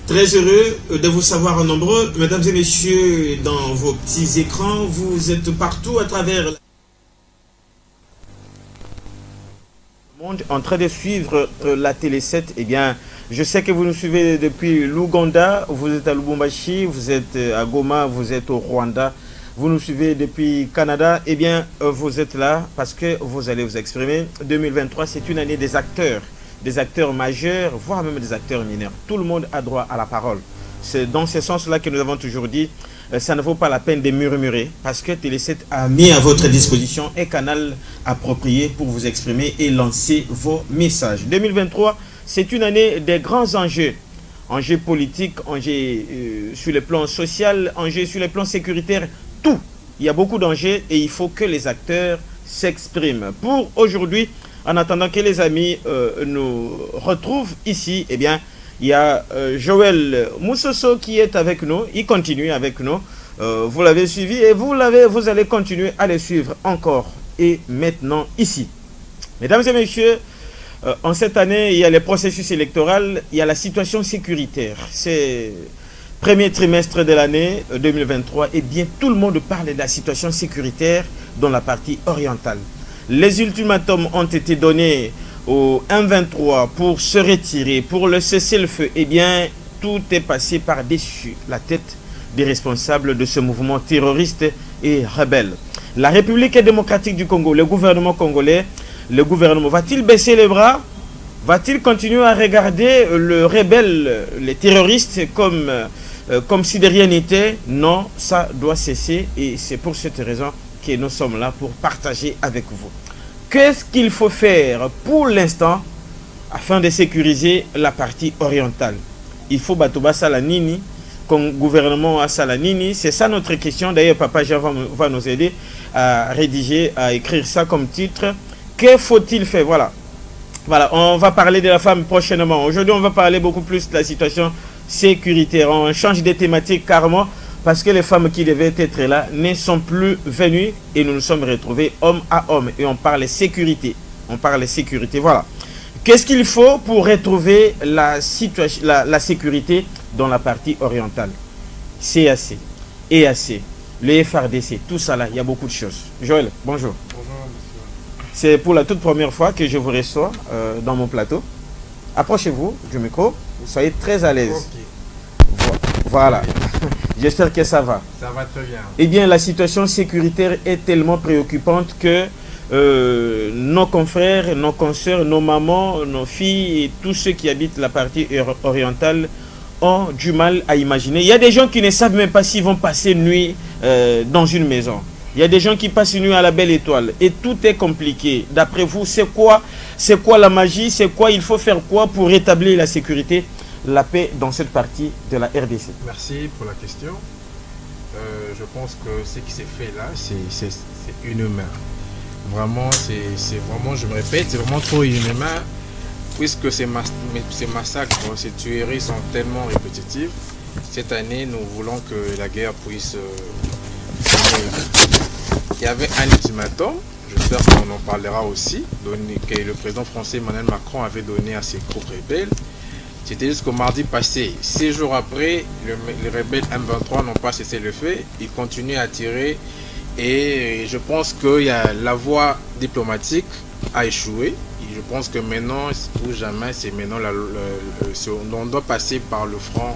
Très heureux de vous savoir nombreux. Mesdames et messieurs, dans vos petits écrans, vous êtes partout à travers le monde en train de suivre la Télé 7. Eh bien, je sais que vous nous suivez depuis l'Ouganda, vous êtes à Lubumbashi, vous êtes à Goma, vous êtes au Rwanda. Vous nous suivez depuis Canada. Eh bien, vous êtes là parce que vous allez vous exprimer. 2023, c'est une année des acteurs majeurs, voire même des acteurs mineurs. Tout le monde a droit à la parole. C'est dans ce sens-là que nous avons toujours dit, ça ne vaut pas la peine de murmurer, parce que Télé 7 a mis à votre disposition un canal approprié pour vous exprimer et lancer vos messages. 2023, c'est une année des grands enjeux. Enjeux politiques, enjeux sur le plan social, enjeux sur le plan sécuritaire, tout. Il y a beaucoup d'enjeux et il faut que les acteurs s'expriment. Pour aujourd'hui, en attendant que les amis nous retrouvent ici, eh bien, il y a Joël Moussoso qui est avec nous. Il continue avec nous. Vous l'avez suivi et vous allez continuer à le suivre encore et maintenant ici. Mesdames et messieurs, en cette année, il y a le processus électoral, il y a la situation sécuritaire. C'est premier trimestre de l'année 2023. Et bien, tout le monde parle de la situation sécuritaire dans la partie orientale. Les ultimatums ont été donnés au M23 pour se retirer, pour le cessez-le-feu. Eh bien, tout est passé par-dessus la tête des responsables de ce mouvement terroriste et rebelle. La République démocratique du Congo, le gouvernement congolais, le gouvernement va-t-il baisser les bras? Va-t-il continuer à regarder le rebelle, les terroristes comme si de rien n'était? Non, ça doit cesser et c'est pour cette raison que nous sommes là pour partager avec vous. Qu'est-ce qu'il faut faire pour l'instant afin de sécuriser la partie orientale? Il faut Batoba Salanini, comme gouvernement à Salanini. C'est ça notre question. D'ailleurs, Papa Jean va nous aider à rédiger, à écrire ça comme titre. Que faut-il faire? Voilà. Voilà, on va parler de la femme prochainement. Aujourd'hui, on va parler beaucoup plus de la situation sécuritaire. On change de thématique carrément. Parce que les femmes qui devaient être là ne sont plus venues et nous nous sommes retrouvés homme à homme. Et on parle sécurité. On parle sécurité. Voilà. Qu'est-ce qu'il faut pour retrouver la sécurité dans la partie orientale? CAC, EAC, le FRDC, tout ça là, il y a beaucoup de choses. Joël, bonjour. Bonjour, monsieur. C'est pour la toute première fois que je vous reçois dans mon plateau. Approchez-vous du micro. Soyez très à l'aise. Okay. Voilà. J'espère que ça va. Ça va très bien. Eh bien, la situation sécuritaire est tellement préoccupante que nos confrères, nos consoeurs, nos mamans, nos filles et tous ceux qui habitent la partie orientale ont du mal à imaginer. Il y a des gens qui ne savent même pas s'ils vont passer une nuit dans une maison. Il y a des gens qui passent une nuit à la Belle Étoile et tout est compliqué. D'après vous, c'est quoi la magie? C'est quoi? Il faut faire quoi pour rétablir la sécurité, la paix dans cette partie de la RDC? Merci pour la question. Je pense que ce qui s'est fait là, c'est inhumain. Vraiment, c'est vraiment, je me répète, c'est vraiment trop inhumain, puisque ces massacres, ces tueries sont tellement répétitifs. Cette année, nous voulons que la guerre puisse il y avait un ultimatum, j'espère qu'on en parlera aussi, que le président français Emmanuel Macron avait donné à ses groupes rebelles. C'était jusqu'au mardi passé. 6 jours après, les rebelles M23 n'ont pas cessé le feu. Ils continuent à tirer. Et je pense que la voie diplomatique a échoué. Et je pense que maintenant, ou jamais, c'est maintenant, on doit passer par le front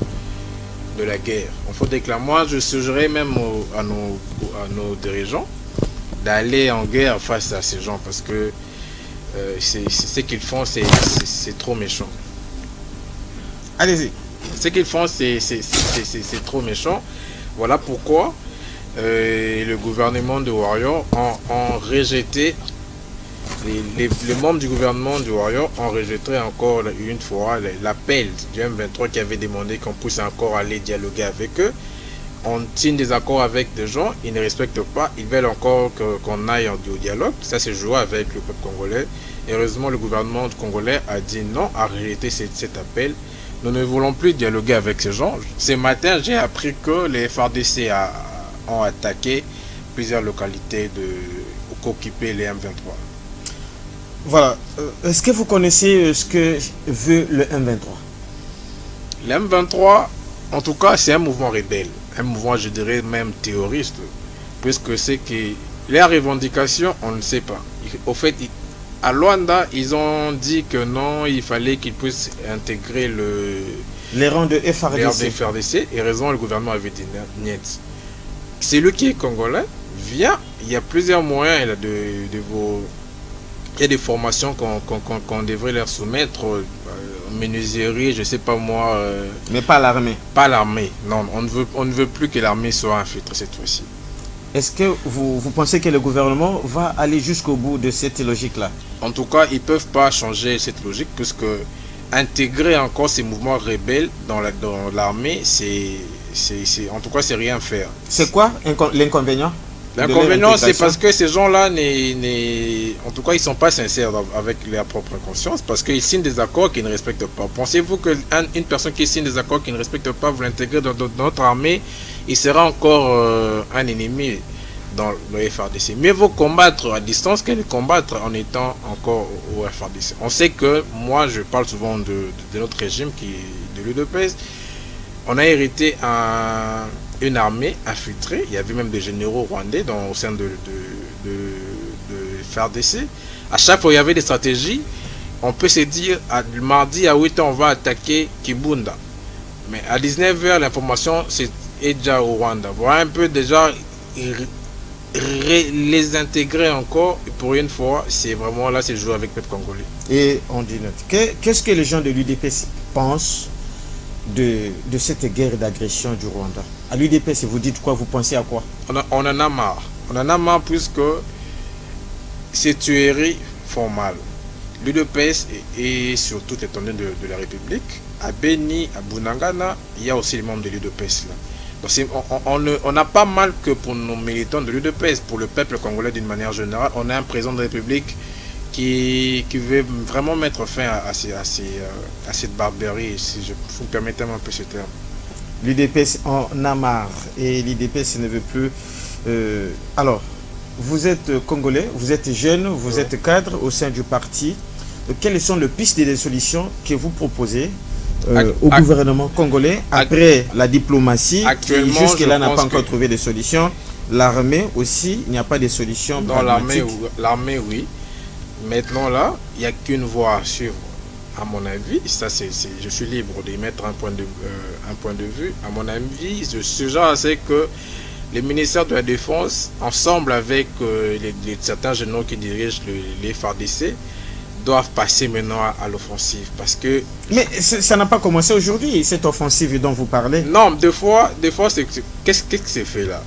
de la guerre. Il faut déclarer. Moi, je suggérerais même à nos dirigeants d'aller en guerre face à ces gens. Parce que c'est ce qu'ils font, c'est trop méchant. Allez-y. Ce qu'ils font, c'est trop méchant. Voilà pourquoi le gouvernement de Warrior ont rejeté, les membres du gouvernement de Warrior ont rejeté encore une fois l'appel du M23 qui avait demandé qu'on puisse encore aller dialoguer avec eux. On signe des accords avec des gens, ils ne respectent pas, ils veulent encore qu'on aille au dialogue. Ça, c'est joué avec le peuple congolais. Heureusement, le gouvernement congolais a dit non, a rejeté cet appel. Nous ne voulons plus dialoguer avec ces gens. Ce matin, j'ai appris que les FARDC ont attaqué plusieurs localités qu'occupaient les M23. Voilà. Est-ce que vous connaissez ce que veut le M23? Le M23, en tout cas, c'est un mouvement rebelle. Un mouvement, je dirais, même terroriste. Puisque c'est que les revendications, on ne sait pas. Au fait, à Luanda, ils ont dit que non, il fallait qu'ils puissent intégrer les rangs de FRDC. Et raison, le gouvernement avait dit niet. C'est lui qui est congolais, vient, il y a plusieurs moyens il y a des formations qu'on devrait leur soumettre, menuiserie, je sais pas moi. Mais pas l'armée. Pas l'armée, non, on ne veut plus que l'armée soit infiltrée cette fois-ci. Est-ce que vous pensez que le gouvernement va aller jusqu'au bout de cette logique-là? En tout cas, ils ne peuvent pas changer cette logique, puisque intégrer encore ces mouvements rebelles dans l'armée, en tout cas, c'est rien faire. C'est quoi l'inconvénient? L'inconvénient, c'est parce que ces gens-là, en tout cas, ils ne sont pas sincères avec leur propre conscience, parce qu'ils signent des accords qu'ils ne respectent pas. Pensez-vous qu'une personne qui signe des accords qu'il ne respecte pas, vous l'intégrez dans notre armée, il sera encore un ennemi dans le FRDC. Mieux vaut combattre à distance que de combattre en étant encore au FRDC. On sait que, moi, je parle souvent de notre régime, qui est de l'UDPS. On a hérité une armée infiltrée. Il y avait même des généraux rwandais au sein de FRDC. À chaque fois, il y avait des stratégies. On peut se dire, le mardi à 8h, on va attaquer Kibunda. Mais à 19h, l'information est déjà au Rwanda. Voilà un peu déjà les intégrer encore. Et pour une fois, c'est vraiment là, c'est jouer avec le peuple congolais. Et on dit qu'est-ce que les gens de l'UDPS pensent de cette guerre d'agression du Rwanda? À l'UDPS, vous dites quoi? Vous pensez à quoi? On en a marre. On en a marre puisque ces tueries font mal. L'UDPS et sur toute l'étendue de la République, à Beni, à Bunagana, il y a aussi les membres de l'UDPS là. Donc on n'a pas mal que pour nos militants de l'UDPS, pour le peuple congolais d'une manière générale, on a un président de la République qui veut vraiment mettre fin à cette barbarie, si vous me permettez un peu ce terme. L'UDPS en a marre et l'UDPS ne veut plus. Alors, vous êtes congolais, vous êtes jeune, vous êtes cadre au sein du parti. Quelles sont les pistes et les solutions que vous proposez au gouvernement congolais après la diplomatie qui jusque-là n'a pas encore trouvé de solution? L'armée aussi, il n'y a pas de solution. Dans l'armée, oui. Maintenant là, il n'y a qu'une voie à suivre. À mon avis, ça je suis libre d'émettre un point de vue. À mon avis, ce genre, c'est que les ministères de la Défense, ensemble avec certains généraux qui dirigent les FARDC, doivent passer maintenant à l'offensive. Parce que... Mais ça n'a pas commencé aujourd'hui, cette offensive dont vous parlez. Non, des fois qu'est-ce qui s'est fait là?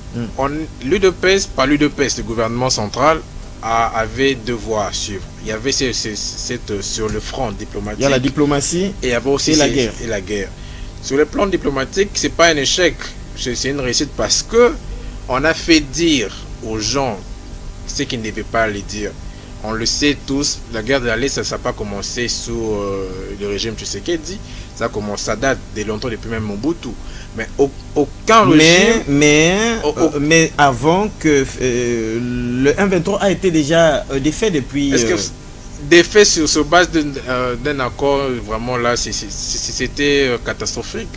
L'UDPS, pas l'UDPS, le gouvernement central, avait deux voies à suivre. Il y avait sur le front diplomatique. Il y a la diplomatie et il y avait aussi la guerre. Et la guerre. Sur le plan diplomatique, c'est pas un échec, c'est une réussite parce que on a fait dire aux gens ce qu'ils ne devaient pas les dire. On le sait tous, la guerre de l'Est, ça n'a pas commencé sous le régime Tshisekedi, ça commence, ça date de longtemps, depuis même Mobutu. Mais aucun régime... Mais avant que le 1-23 a été déjà défait depuis... Est-ce que défait sur base d'un accord, vraiment là, c'était catastrophique.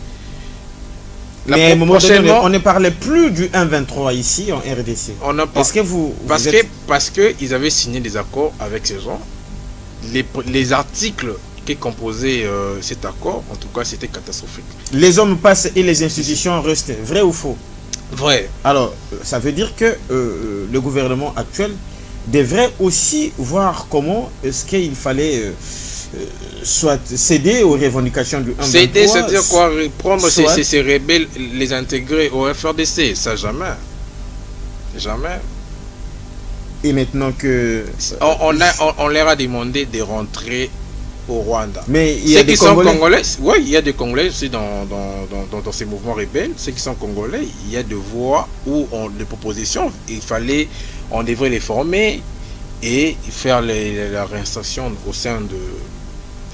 Mais à un moment donné, on ne parlait plus du 1-23 ici en RDC. Est-ce que parce qu'ils avaient signé des accords avec ces gens. Les articles qui composaient cet accord, en tout cas, c'était catastrophique. Les hommes passent et les institutions restent. Vrai ou faux? Vrai. Alors, ça veut dire que le gouvernement actuel devrait aussi voir comment est-ce qu'il fallait... soit céder aux revendications du 1-23. Céder, c'est-à-dire quoi? Prendre ces rebelles, les intégrer au FRDC, ça jamais. Jamais. Et maintenant que... On leur a demandé de rentrer au Rwanda. Mais il y a des Congolais. Oui, il y a des Congolais aussi dans ces mouvements rebelles. Ceux qui sont Congolais, il y a des voies ou des propositions. On devrait les former et faire la réinsertion au sein de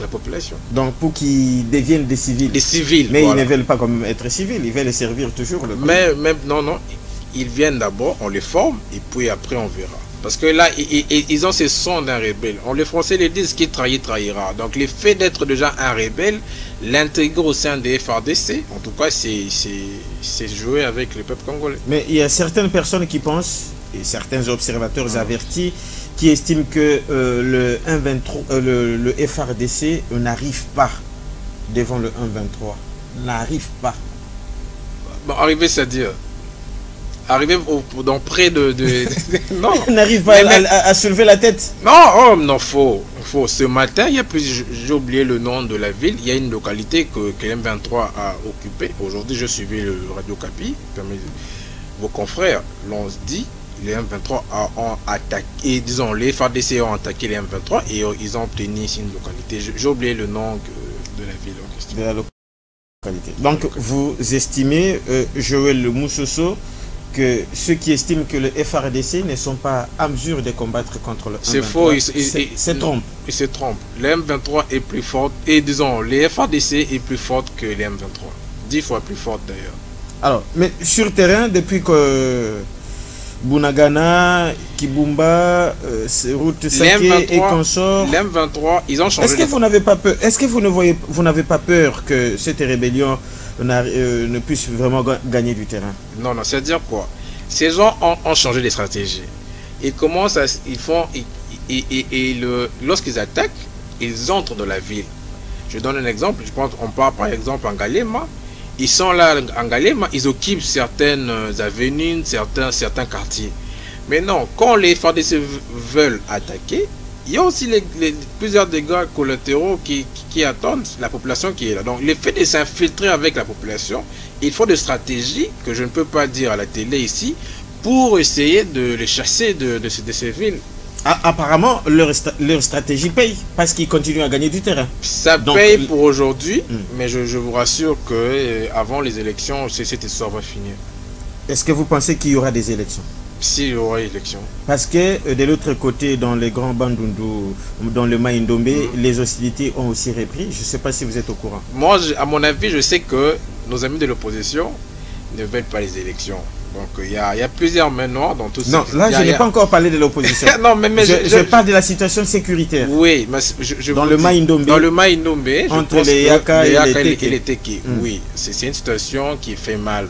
la population. Donc pour qu'ils deviennent des civils. Des civils. Mais voilà. Ils ne veulent pas quand même être civils, ils veulent servir toujours. Mais non, ils viennent d'abord, on les forme et puis après on verra. Parce que là, ils ont ce son d'un rebelle. Les Français les disent, qui trahit, trahira. Donc le fait d'être déjà un rebelle, l'intégrer au sein des FRDC, en tout cas, c'est jouer avec le peuple congolais. Mais il y a certaines personnes qui pensent, et certains observateurs avertis, qui estiment que le 1-23, le FRDC n'arrive pas devant le 1-23. N'arrive pas. Bon, arriver, c'est-à-dire arriver dans près de non, n'arrive pas à soulever la tête. Non, oh, non, faut. Ce matin, il y a plus, j'ai oublié le nom de la ville, il y a une localité que M23 a occupée. Aujourd'hui, je suivais le Radio Capi, vos confrères l'ont dit, les M23 ont attaqué, disons, les FARDC ont attaqué les M23 et ils ont obtenu ici une localité. J'ai oublié le nom de la ville en question. De la localité. Donc, vous estimez, Joël Moussoso, que ceux qui estiment que le FRDC ne sont pas à mesure de combattre contre le M23. C'est faux, ils se trompent. Ils se trompent. Le M23 est plus forte, et disons, les FRDC est plus forte que les M23. 10 fois plus forte d'ailleurs. Alors, mais sur terrain, depuis que Bunagana, Kibumba, Route Saké et consorts, les M23, ils ont changé. Est-ce que vous n'avez pas peur? Est-ce que vous n'avez pas peur que cette rébellion ne puisse vraiment gagner du terrain? Non, c'est-à-dire quoi? Ces gens ont changé de stratégie. Ils commencent à, ils font, lorsqu'ils attaquent, ils entrent dans la ville. Je donne un exemple. Je pense, on part par exemple en Galema. Ils sont là en Galema, ils occupent certaines avenues, certains quartiers. Mais non, quand les FARDC veulent attaquer, il y a aussi plusieurs dégâts collatéraux qui attendent la population qui est là. Donc, le fait de s'infiltrer avec la population, il faut des stratégies que je ne peux pas dire à la télé ici pour essayer de les chasser de ces villes. Apparemment, leur stratégie paye parce qu'ils continuent à gagner du terrain. Ça paye pour aujourd'hui, mais je vous rassure que avant les élections, cette histoire va finir. Est-ce que vous pensez qu'il y aura des élections? S'il y aura élection. Parce que de l'autre côté, dans les grands Bandundu, dans le Maïndombe, les hostilités ont aussi repris. Je ne sais pas si vous êtes au courant. Moi, à mon avis, je sais que nos amis de l'opposition ne veulent pas les élections. Donc il y a plusieurs mains noires dans tout ça. Non, là je n'ai pas encore parlé de l'opposition. Non, mais je parle de la situation sécuritaire. Oui, mais dans le Maïndombe. Dans le Maïndombe, entre les Yaka et les Teke. Oui, c'est une situation qui fait mal.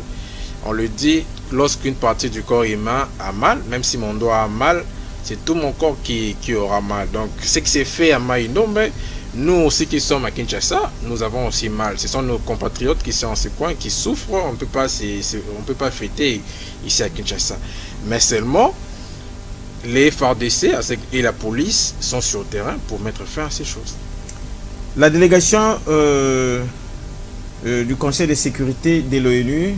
On le dit, lorsqu'une partie du corps humain a mal, même si mon doigt a mal, c'est tout mon corps qui aura mal. Donc ce qui s'est fait à Maïndombe, nous aussi qui sommes à Kinshasa, nous avons aussi mal. Ce sont nos compatriotes qui sont en ce coin, qui souffrent. On ne peut pas fêter ici à Kinshasa. Mais seulement, les FARDC et la police sont sur le terrain pour mettre fin à ces choses. La délégation du Conseil de sécurité de l'ONU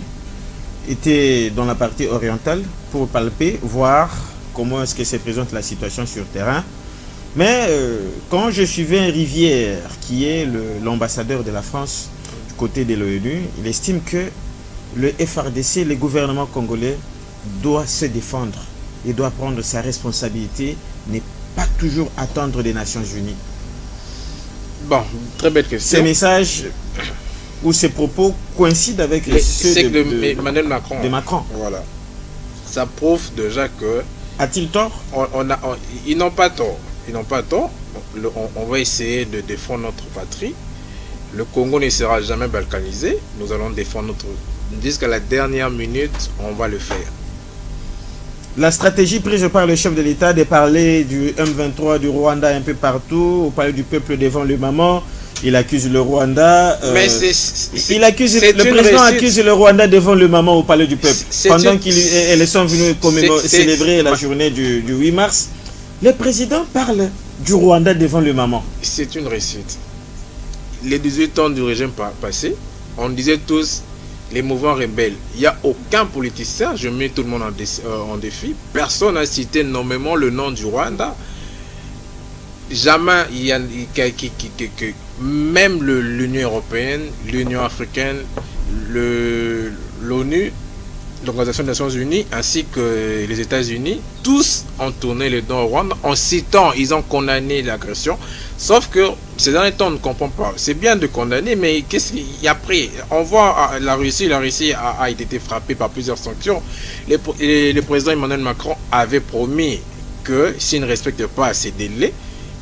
était dans la partie orientale pour palper, voir comment est-ce que se présente la situation sur le terrain. Mais quand je suivais un Rivière, qui est l'ambassadeur de la France du côté de l'ONU, il estime que le FRDC, le gouvernement congolais, doit se défendre et doit prendre sa responsabilité, ne pas toujours attendre des Nations Unies. Bon, très belle question. Ces messages ou ces propos coïncident avec ceux de Macron. Voilà. Ça prouve déjà que... A-t-il tort? Ils n'ont pas tort. Ils n'ont pas tort. On va essayer de défendre notre patrie. Le Congo ne sera jamais balkanisé. Nous allons défendre notre... Jusqu'à la dernière minute, on va le faire. La stratégie prise par le chef de l'État de parler du M23, du Rwanda un peu partout, au parler du peuple devant le maman, il accuse le Rwanda. Mais le président accuse le Rwanda devant le maman au palais du peuple. Pendant qu'ils sont venus célébrer la journée du 8 mars. Le président parle du Rwanda devant le maman. C'est une réussite. Les 18 ans du régime passé, on disait tous les mouvements rebelles. Il n'y a aucun politicien, je mets tout le monde en défi, personne n'a cité nommément le nom du Rwanda. Jamais il y a même l'Union européenne, l'Union africaine, l'ONU, l'Organisation des Nations Unies ainsi que les États-Unis, tous ont tourné le dos au Rwanda en citant, ils ont condamné l'agression. Sauf que ces derniers temps, on ne comprend pas. C'est bien de condamner, mais qu'est-ce qu'il y a après? On voit la Russie a été frappée par plusieurs sanctions. Le président Emmanuel Macron avait promis que s'il ne respecte pas ces délais,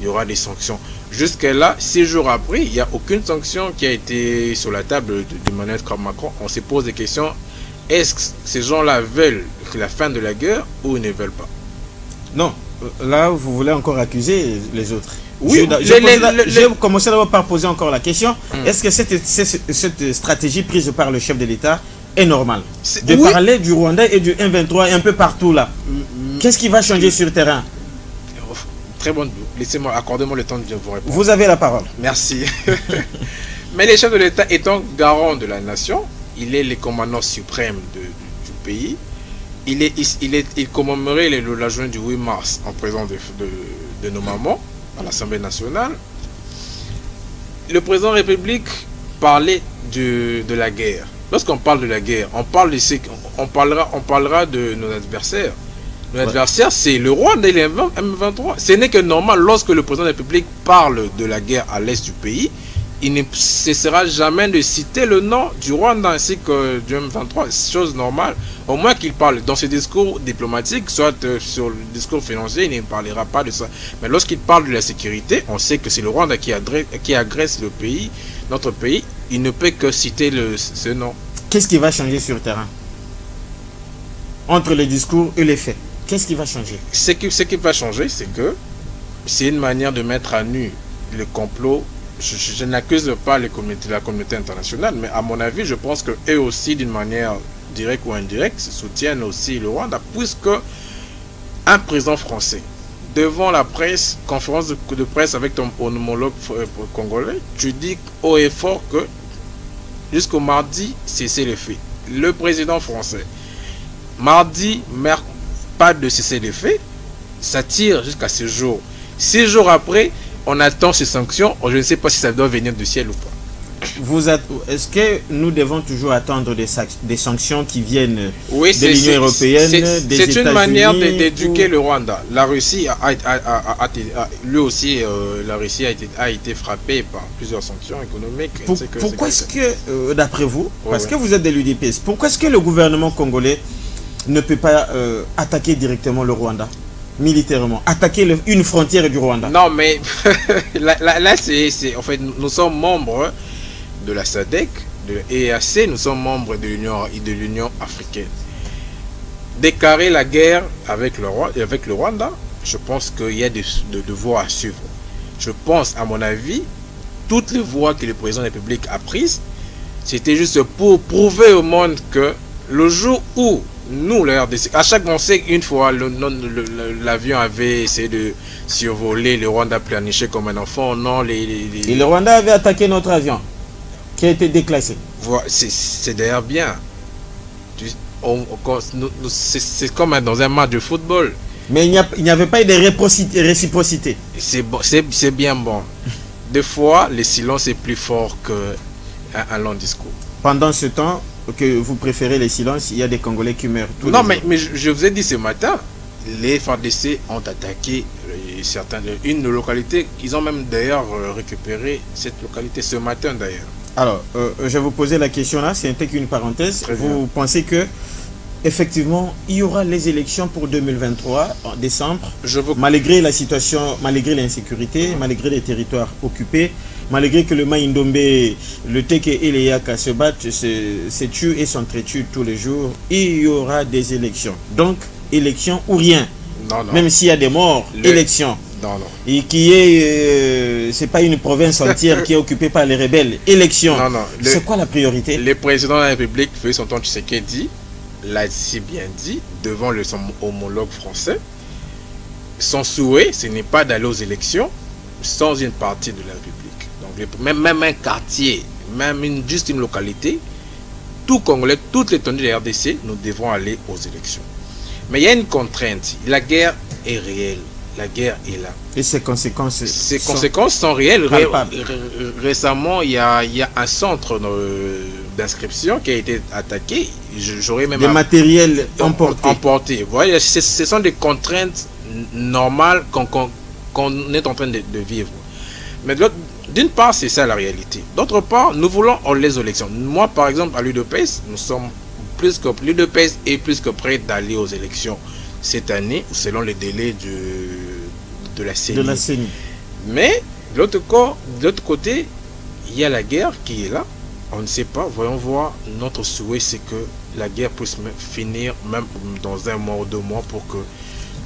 il y aura des sanctions. Jusqu'à là, 6 jours après, il n'y a aucune sanction qui a été sur la table d'Emmanuel Macron. On se pose des questions. Est-ce que ces gens-là veulent la fin de la guerre ou ils ne veulent pas? Non, là, vous voulez encore accuser les autres. Oui, j'ai commencé d'abord par poser encore la question. Est-ce que cette stratégie prise par le chef de l'État est normale? De parler du Rwanda et du M23 un peu partout là. Qu'est-ce qui va changer sur le terrain? Très bonne. Laissez-moi, accordez-moi le temps de vous répondre. Vous avez la parole. Merci. Mais le chef de l'État étant garant de la nation, il est le commandant suprême du pays. Il commémorait la journée du 8 mars en présence de nos mamans à l'Assemblée nationale. Le président de la République parlait de la guerre. Lorsqu'on parle de la guerre, on parlera de nos adversaires. Nos adversaires, c'est le Rwanda et le M23. Ce n'est que normal, lorsque le président de la République parle de la guerre à l'est du pays, il ne cessera jamais de citer le nom du Rwanda ainsi que du M23. Chose normale. Au moins qu'il parle dans ses discours diplomatiques, soit sur le discours financier, il ne parlera pas de ça. Mais lorsqu'il parle de la sécurité, on sait que c'est le Rwanda qui agresse le pays, notre pays. Il ne peut que citer ce nom. Qu'est-ce qui va changer sur le terrain entre les discours et les faits? Qu'est-ce qui va changer? Ce qui va changer, c'est que c'est une manière de mettre à nu le complot. Je n'accuse pas la communauté internationale, mais à mon avis, je pense qu'eux aussi, d'une manière directe ou indirecte, soutiennent aussi le Rwanda, puisque un président français, devant la presse, conférence de presse avec ton homologue congolais, tu dis haut et fort que jusqu'au mardi, cessez les faits. Le président français, mardi, pas de cesser les faits, ça tire jusqu'à ce jour. 6 jours après, on attend ces sanctions. Je ne sais pas si ça doit venir du ciel ou pas. Est-ce que nous devons toujours attendre des sanctions qui viennent de l'Union européenne, des États-Unis? C'est une manière d'éduquer le Rwanda. La Russie lui aussi, la Russie a été frappée par plusieurs sanctions économiques. Pourquoi est-ce que, d'après vous, parce que vous êtes de l'UDPS, pourquoi est-ce que le gouvernement congolais ne peut pas attaquer directement le Rwanda militairement, attaquer une frontière du Rwanda? Non, mais là en fait, nous sommes membres de la SADC, de l'EAC, nous sommes membres de l'Union africaine. Déclarer la guerre avec le Rwanda, je pense qu'il y a des voies à suivre. Je pense, à mon avis, toutes les voies que le président de la République a prises, c'était juste pour prouver au monde que le jour où nous, la RDC, à chaque fois, on sait qu'une fois, l'avion avait essayé de survoler le Rwanda planifié comme un enfant. Non, Et le Rwanda avait attaqué notre avion, qui a été déclassé. C'est d'ailleurs bien. C'est comme dans un match de football. Mais il n'y avait pas eu de réciprocité. C'est bien bon. Des fois, le silence est plus fort qu'un long discours. Pendant ce temps que vous préférez les silences, il y a des Congolais qui meurent tous les jours. Non, mais je vous ai dit ce matin, les FARDC ont attaqué une localité. Ils ont même d'ailleurs récupéré cette localité ce matin d'ailleurs. Alors, je vais vous poser la question là, c'est une parenthèse. Vous pensez que effectivement, il y aura les élections pour 2023 en décembre, malgré la situation, malgré l'insécurité, malgré les territoires occupés, malgré que le Maïndombe, le Teke et les Yaka se battent, se tuent et s'entretuent tous les jours, il y aura des élections. Donc, élections ou rien. Non, non. Même s'il y a des morts, élections. Non, non. Et qui est, c'est pas une province entière qui est occupée par les rebelles. Élections. Non, non. C'est quoi la priorité? Le président de la République, Félix Antoine Tshisekedi, l'a si bien dit devant son homologue français. Son souhait, ce n'est pas d'aller aux élections sans une partie de la République. Donc, même un quartier, même juste une localité, tout Congolais, toute l'étendue de la RDC, nous devons aller aux élections. Mais il y a une contrainte. La guerre est réelle. La guerre est là. Et ses conséquences sont réelles. Récemment, il y a un centre d'inscription qui a été attaqué. J'aurais même des matériels emportés. Voilà, ce sont des contraintes normales qu'on est en train de vivre. Mais d'une part, c'est ça la réalité. D'autre part, nous voulons les élections. Moi, par exemple, à l'UDPS, nous sommes l'UDPS est plus que prêt d'aller aux élections cette année, selon les délais de la CENI. Mais de l'autre côté, il y a la guerre qui est là. On ne sait pas. Voyons voir. Notre souhait, c'est que la guerre puisse finir même dans 1 mois ou 2 mois pour que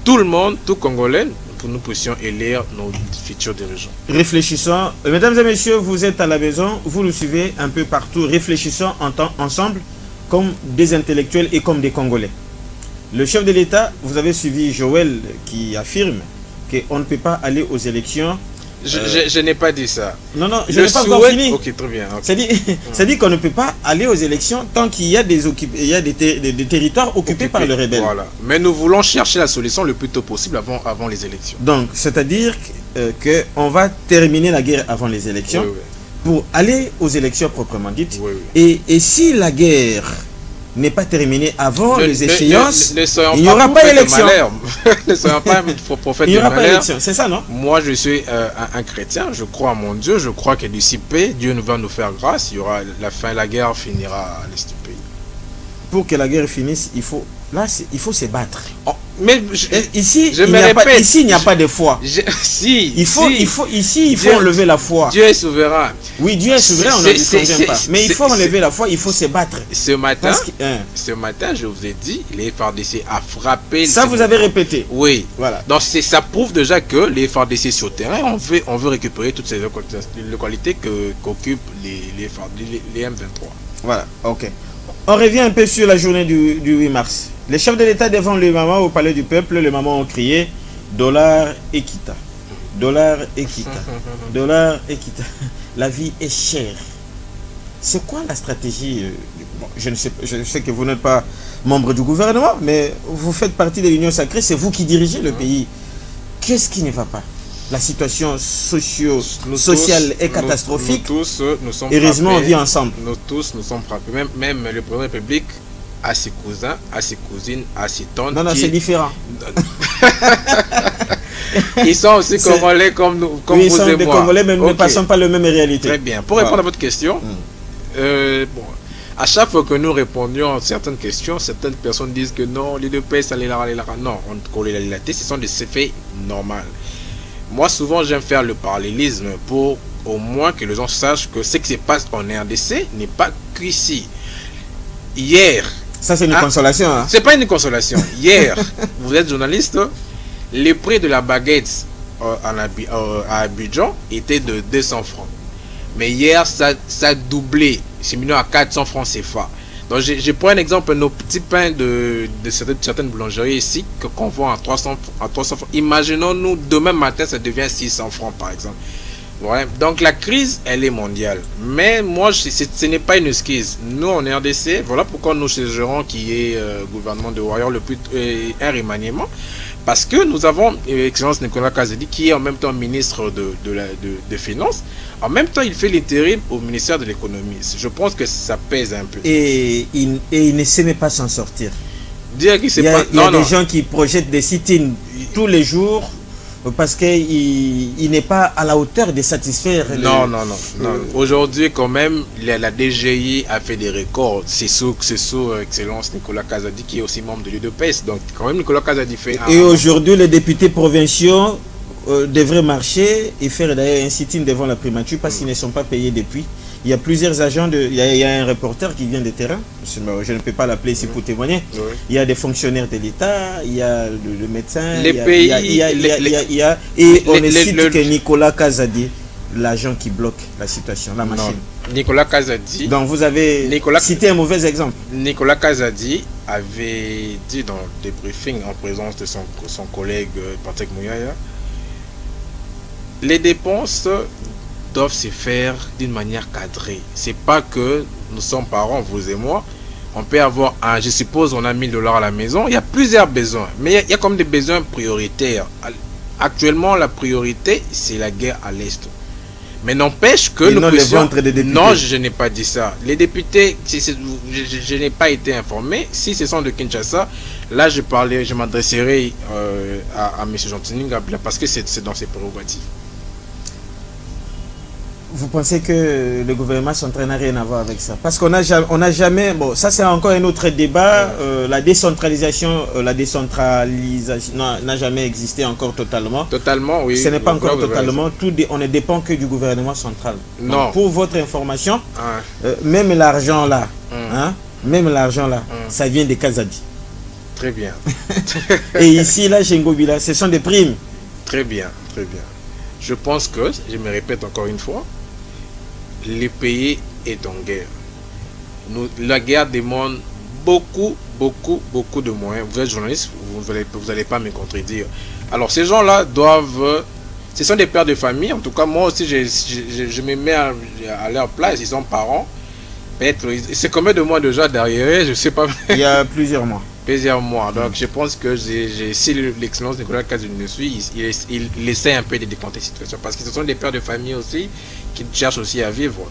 tout le monde, tout Congolais, pour nous puissions élire nos futurs dirigeants. Réfléchissons. Mesdames et messieurs, vous êtes à la maison, vous nous suivez un peu partout. Réfléchissons ensemble comme des intellectuels et comme des Congolais. Le chef de l'État, vous avez suivi Joël qui affirme qu'on ne peut pas aller aux élections. Je n'ai pas dit ça. Non, non, je n'ai pas encore fini. Ok, très bien. Okay. Ça dit qu'on ne peut pas aller aux élections tant qu'il y a des territoires occupés par le rebelle. Voilà. Mais nous voulons chercher la solution le plus tôt possible avant les élections. Donc, c'est-à-dire qu'on va terminer la guerre avant les élections, oui, oui, pour aller aux élections proprement dites. Oui, oui. Et si la guerre n'est pas terminé avant les échéances, il n'y aura pas d'élection. Ne soyons pas prophètes de malheur. C'est ça, non? Moi, je suis un chrétien, je crois à mon Dieu, je crois que d'ici peu, Dieu va nous faire grâce, il y aura la guerre finira à l'est du pays. Pour que la guerre finisse, il faut se battre. Oh, mais ici, il n'y a pas de foi. Il faut enlever la foi. Dieu est souverain. Oui, Dieu est souverain, on ne dit pas. Mais il faut enlever la foi, il faut se battre. Ce matin, je vous ai dit, les FARDC a frappé. Ça, vous avez répété. Oui. Voilà. Donc, ça prouve déjà que les FARDC sur le terrain, on veut récupérer toutes ces localités qu'occupent les M23. Voilà, ok. On revient un peu sur la journée du 8 mars. Les chefs de l'État devant le maman au palais du peuple, les mamans ont crié dollar Equita. Dollar Equita. Dollar Equita. La vie est chère. C'est quoi la stratégie? Bon, je sais que vous n'êtes pas membre du gouvernement, mais vous faites partie de l'Union sacrée, c'est vous qui dirigez le pays. Qu'est-ce qui ne va pas? La situation sociale est catastrophique. Nous sommes heureusement, frappés, on vit ensemble. Nous tous, nous sommes frappés. Même le président de la République a ses cousins, a ses cousines, a ses tantes. Non, non, c'est différent. Ils sont aussi congolais comme nous, comme oui, vous ils sont des Congolais, mais nous ne passons pas la même réalité. Très bien. Pour répondre à votre question, bon, à chaque fois que nous répondions à certaines questions, certaines personnes disent que non, les deux pays, ça les là. Non, on connaît la réalité, ce sont des faits normaux. Moi, souvent, j'aime faire le parallélisme pour au moins que les gens sachent que ce qui se passe en RDC n'est pas qu'ici. Hier... Ça, c'est une consolation. Hein? C'est pas une consolation. Hier, vous êtes journaliste, le prix de la baguette à Abidjan était de 200 francs. Mais hier, ça a doublé. C'est venu à 400 francs CFA. Donc, je prends un exemple, nos petits pains de certaines boulangeries ici, qu'on vend à 300 francs. Imaginons-nous, demain matin, ça devient 600 francs, par exemple. Ouais. Donc, la crise, elle est mondiale. Mais moi, ce n'est pas une excuse. Nous, en RDC, voilà pourquoi nous suggérons qu'il y ait gouvernement de Warrior un remaniement. Parce que nous avons Excellence Nicolas Kazadi, qui est en même temps ministre de Finances. En même temps, il fait l'intérim au ministère de l'économie. Je pense que ça pèse un peu. Et il ne sait même pas s'en sortir. Dire qu'il il y a des gens qui projettent des sit-ins tous les jours parce qu'il n'est pas à la hauteur de satisfaire. Non. Aujourd'hui, quand même, la DGI a fait des records. C'est sous Excellence Nicolas Kazadi, qui est aussi membre de l'UDPS. Donc, quand même, Nicolas Kazadi fait... Et aujourd'hui, les députés provinciaux devraient marcher et faire d'ailleurs un sit-in devant la primature parce qu'ils ne sont pas payés depuis. Il y a plusieurs agents, il y a un reporter qui vient de terrain, je ne peux pas l'appeler ici pour témoigner. Oui. Il y a des fonctionnaires de l'État, il y a le médecin, et on ne cite que Nicolas Kazadi, l'agent qui bloque la situation, la machine. Non. Nicolas Kazadi. Donc vous avez cité un mauvais exemple. Nicolas Kazadi avait dit dans des briefings en présence de son collègue Patrick Mouyaya, les dépenses doivent se faire d'une manière cadrée. C'est pas que nous sommes parents, vous et moi, on peut avoir je suppose on a 1000 $ à la maison, il y a plusieurs besoins, mais il y a comme des besoins prioritaires. Actuellement, la priorité, c'est la guerre à l'Est. Mais n'empêche que nous puissions... Non, je n'ai pas dit ça. Les députés, je n'ai pas été informé. Si ce sont de Kinshasa, là je m'adresserai à M. Gentini parce que c'est dans ses prérogatives. Vous pensez que le gouvernement central n'a rien à voir avec ça? Parce qu'on n'a jamais... Bon, ça c'est encore un autre débat. La décentralisation n'a jamais existé encore totalement. Totalement, oui. Ce n'est pas encore totalement. On ne dépend que du gouvernement central. Non. Donc, pour votre information, même l'argent là, ça vient des Kazadi. Très bien. Et ici, là, chez Ngobila, ce sont des primes. Très bien, très bien. Je pense que, je me répète encore une fois, le pays est en guerre. La guerre demande beaucoup de moyens. Vous êtes journaliste, vous n'allez pas me contredire. Alors ces gens-là doivent... Ce sont des pères de famille. En tout cas, moi aussi, je me mets à leur place. Ils sont parents. C'est combien de mois déjà derrière? Je ne sais pas. Il y a plusieurs mois. Plusieurs mois. Donc je pense que si l'excellence de Nicolas Kazadi le suit, il essaie un peu de décanter la situation. Parce que ce sont des pères de famille aussi qui cherchent aussi à vivre.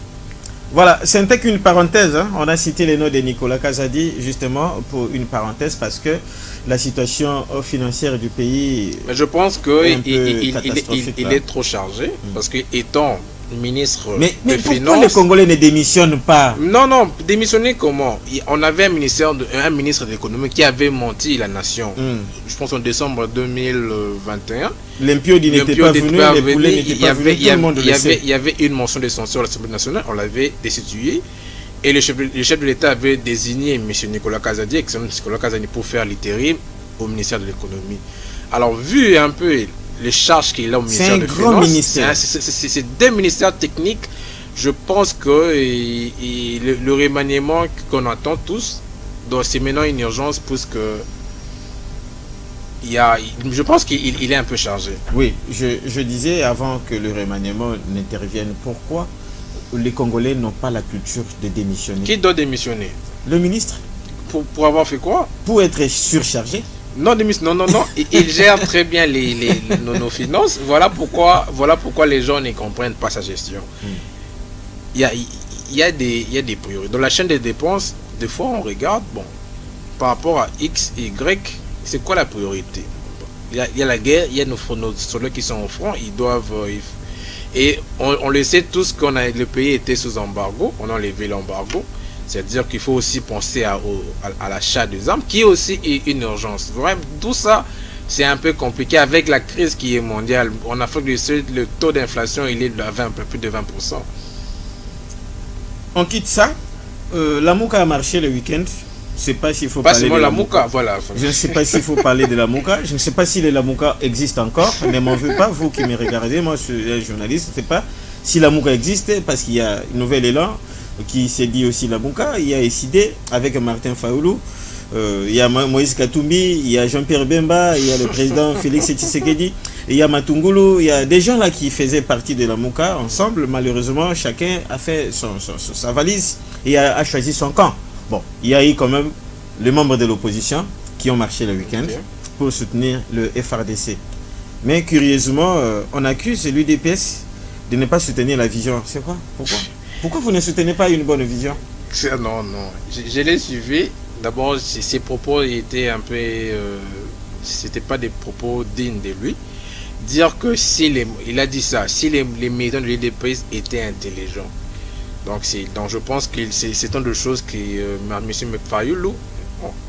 Voilà, ce n'était qu'une parenthèse. Hein. On a cité les noms de Nicolas Kazadi justement pour une parenthèse parce que la situation financière du pays... Mais je pense qu'il est trop chargé parce que étant ministre mais de pourquoi Finances... les Congolais ne démissionnent pas? Non, démissionner comment? On avait un ministre de l'économie qui avait menti la nation. Je pense en décembre 2021. L'Impiodi n'était pas venu, les poulets n'étaient pas venus, tout le monde le sait. Il y avait une motion de censure à l'Assemblée nationale, on l'avait destitué. Et le chef de l'État avait désigné M. Nicolas Kazadi, excellent Nicolas Kazadi, pour faire l'intérim au ministère de l'économie. Alors, vu un peu les charges qu'il a au ministère de Finances, c'est deux ministères techniques. Je pense que le remaniement qu'on attend tous, c'est maintenant une urgence parce que je pense qu'il est un peu chargé. Oui, je disais avant que le remaniement n'intervienne, pourquoi les Congolais n'ont pas la culture de démissionner? Qui doit démissionner? Le ministre. Pour avoir fait quoi? Pour être surchargé. Non, il gère très bien nos finances. Voilà pourquoi les gens ne comprennent pas sa gestion. Il y a des priorités. Dans la chaîne des dépenses, des fois on regarde, bon, par rapport à X, Y, c'est quoi la priorité? Il y a la guerre, il y a nos soldats qui sont au front, ils doivent... Et on le sait tous que le pays était sous embargo, on a enlevé l'embargo. C'est-à-dire qu'il faut aussi penser à l'achat des armes, qui est aussi une urgence. Vraiment, tout ça, c'est un peu compliqué avec la crise qui est mondiale. En Afrique du Sud, le taux d'inflation, il est à un peu plus de 20%. On quitte ça. La Mouka a marché le week-end. Je ne sais pas s'il faut parler de la Mouka. Voilà. Je ne sais pas s'il faut parler de la Mouka. Je ne sais pas si la Mouka existe encore. Ne m'en veux pas, vous qui me regardez. Moi, je suis un journaliste. Je ne sais pas si la Mouka existe parce qu'il y a un nouvel élan qui s'est dit aussi la Mouka. Il y a SID avec Martin Faoulou. Il y a Moïse Katumbi, il y a Jean-Pierre Bemba, il y a le président Félix Tshisekedi, il y a Matungulu, il y a des gens là qui faisaient partie de la Mouka ensemble. Malheureusement, chacun a fait sa valise et a choisi son camp. Bon, il y a eu quand même les membres de l'opposition qui ont marché le week-end pour soutenir le FRDC. Mais curieusement, on accuse l'UDPS de ne pas soutenir la vision. C'est quoi? Pourquoi vous ne soutenez pas une bonne vision? Non. Je l'ai suivi. D'abord, ses propos étaient un peu... c'était pas des propos dignes de lui. Dire que il a dit ça, si les militants de l'UDPS étaient intelligents. Donc je pense que c'est une des choses que M. Fayoulou,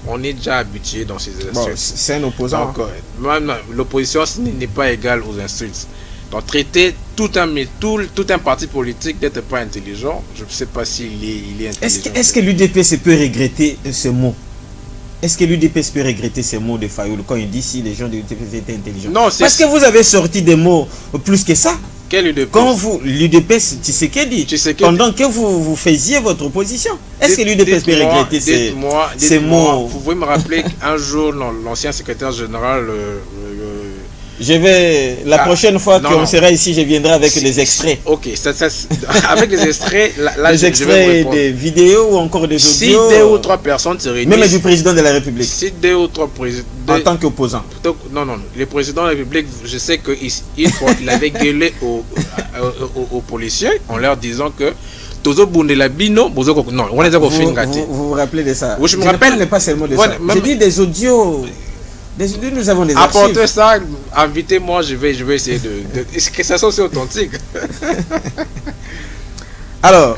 on est déjà habitué dans ces insultes. Bon, c'est un opposant. L'opposition n'est pas égale aux insultes. Donc traiter tout un parti politique d'être pas intelligent, je ne sais pas s'il est intelligent. Est-ce que l'UDPS peut regretter ce mot? Est-ce que l'UDPS peut regretter ces mots de Fayoulou quand il dit si les gens de l'UDPS étaient intelligents? Non, parce que vous avez sorti des mots plus que ça. Quel UDPS? Quand l'UDPS Tshisekedi, pendant que vous faisiez votre opposition, est-ce que l'UDPS peut regretter ces mots? Vous pouvez me rappeler qu'un jour, l'ancien secrétaire général... la prochaine fois qu'on sera ici, je viendrai avec les extraits. Ok, avec les extraits, les extraits des vidéos ou encore des audios. Si 2 ou 3 personnes se réunissent. Même du président de la République. Si 2 ou 3 présidents. En tant qu'opposant. Non. Le président de la République, je sais qu'il avait gueulé aux policiers en leur disant que. Vous vous rappelez de ça? Oui, je me rappelle. Pas seulement de ça. J'ai dit des audios. Nous avons des archives. Apportez ça, invitez-moi, je vais essayer que ça soit aussi authentique. Alors,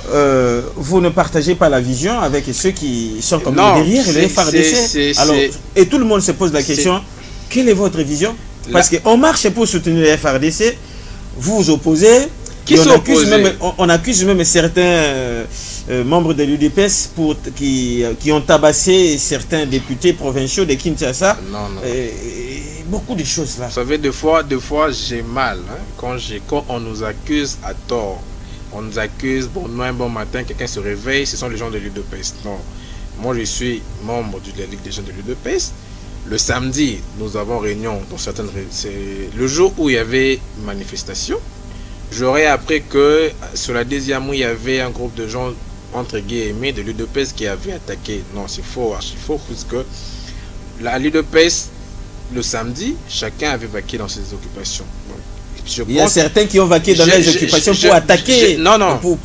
vous ne partagez pas la vision avec ceux qui sont comme derrière le FRDC. Alors, et tout le monde se pose la question, quelle est votre vision? Parce qu'on marche pour soutenir le FRDC, vous vous opposez, on accuse même certains membres de l'UDPS qui ont tabassé certains députés provinciaux de Kinshasa. Non. Beaucoup de choses là. Vous savez, des fois j'ai mal quand on nous accuse à tort. On nous accuse, un bon matin, quelqu'un se réveille, ce sont les gens de l'UDPS. Non, moi je suis membre de la Ligue des jeunes de l'UDPS. Le samedi, nous avons réunion dans certaines... Le jour où il y avait manifestation, j'aurais appris que sur la deuxième où il y avait un groupe de gens, entre guillemets, de l'UDPS qui avait attaqué. Non, c'est faux, archi faux, puisque l'UDPS, le samedi, chacun avait vaqué dans ses occupations. Il y a certains qui ont vaqué dans les occupations pour attaquer, pour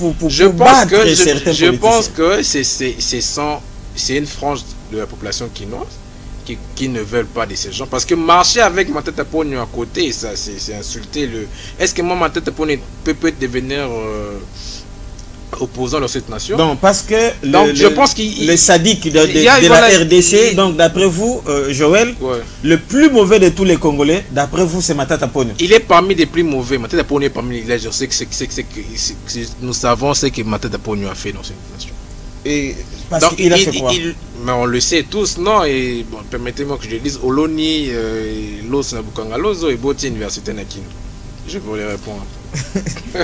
battre certains politiciens. Je pense que c'est une frange de la population quinoise qui ne veulent pas de ces gens. Parce que marcher avec Matata Ponyo à côté, ça c'est insulter le... Est-ce que moi, Matata Ponyo peut devenir opposant dans cette nation? Non, parce que je pense qu'il le sadique de la RDC, donc d'après vous, Joël, le plus mauvais de tous les Congolais, d'après vous, c'est Matata Ponyo. Il est parmi les plus mauvais. Matata Ponyo est parmi les... Je sais que nous savons ce que Matata Ponyo a fait dans cette nation. Et parce qu'il a fait quoi? Mais on le sait tous, non? Et bon, permettez-moi que je le dise, Oloni, Los Nabukangalozo et Boti Université Nakino. Je vous les répondre.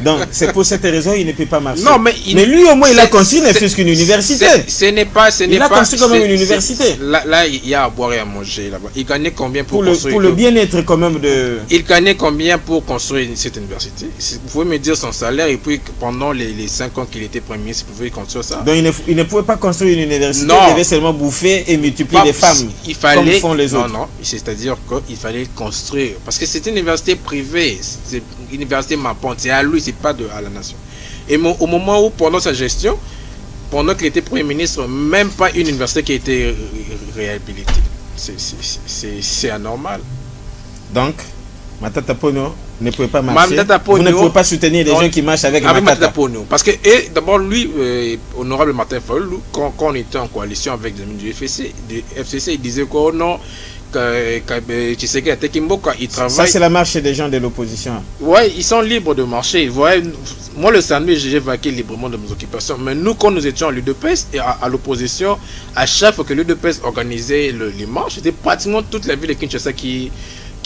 Donc, c'est pour cette raison qu'il ne peut pas marcher. Non, mais lui, au moins, il a construit ne fût-ce qu'une université. Il a construit quand même une université. Là, il y a à boire et à manger là-bas. Il gagnait combien pour construire? Pour le bien-être quand même de... Il gagnait combien pour construire cette université? Vous pouvez me dire son salaire et puis pendant les 5 ans qu'il était premier ministre, il pouvait construire ça? Donc, il ne pouvait pas construire une université, non. Il devait seulement bouffer et multiplier les femmes. Il fallait, comme font les autres. Non, c'est-à-dire qu'il fallait construire. Parce que c'est une université privée. C'est une université Mapante. C'est à lui, c'est pas à la nation. Et au moment où, pendant sa gestion, pendant qu'il était Premier ministre, même pas une université qui a été réhabilitée. C'est anormal. Donc, Matata Ponyo ne pouvait pas marcher. Vous ne pouvez pas soutenir les gens qui marchent avec Matata Ponyo. Parce que, d'abord, lui, honorable Martin Fayulu, quand on était en coalition avec les amis du FCC, il disait que non, tu sais qu'il travaille. Ça, c'est la marche des gens de l'opposition. Ouais, ils sont libres de marcher. Ouais, moi, le samedi, j'ai vaqué librement de mes occupations. Mais nous, quand nous étions à l'UDPS et à l'opposition, à chaque fois que l'UDPS organisait les marches, c'était pratiquement toute la ville de Kinshasa qui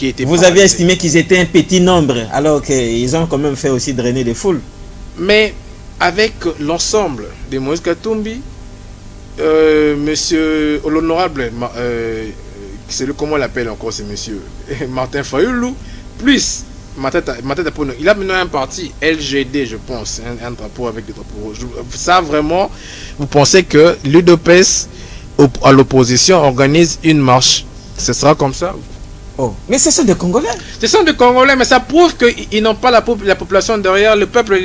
était... Vous avez estimé qu'ils étaient un petit nombre, alors qu'ils ont quand même fait aussi drainer des foules. Mais avec l'ensemble de Moïse Katumbi, monsieur l'honorable... comment on l'appelle encore ce monsieur Martin Fayulu, plus Matata Ponyo. Il a maintenant un parti LGD, je pense, un drapeau avec des drapeaux rouges. Ça vraiment, vous pensez que l'UDPS à l'opposition organise une marche, ce sera comme ça? Oh, mais ce sont des Congolais. Ce sont des Congolais, mais ça prouve qu'ils n'ont pas la population derrière, le peuple.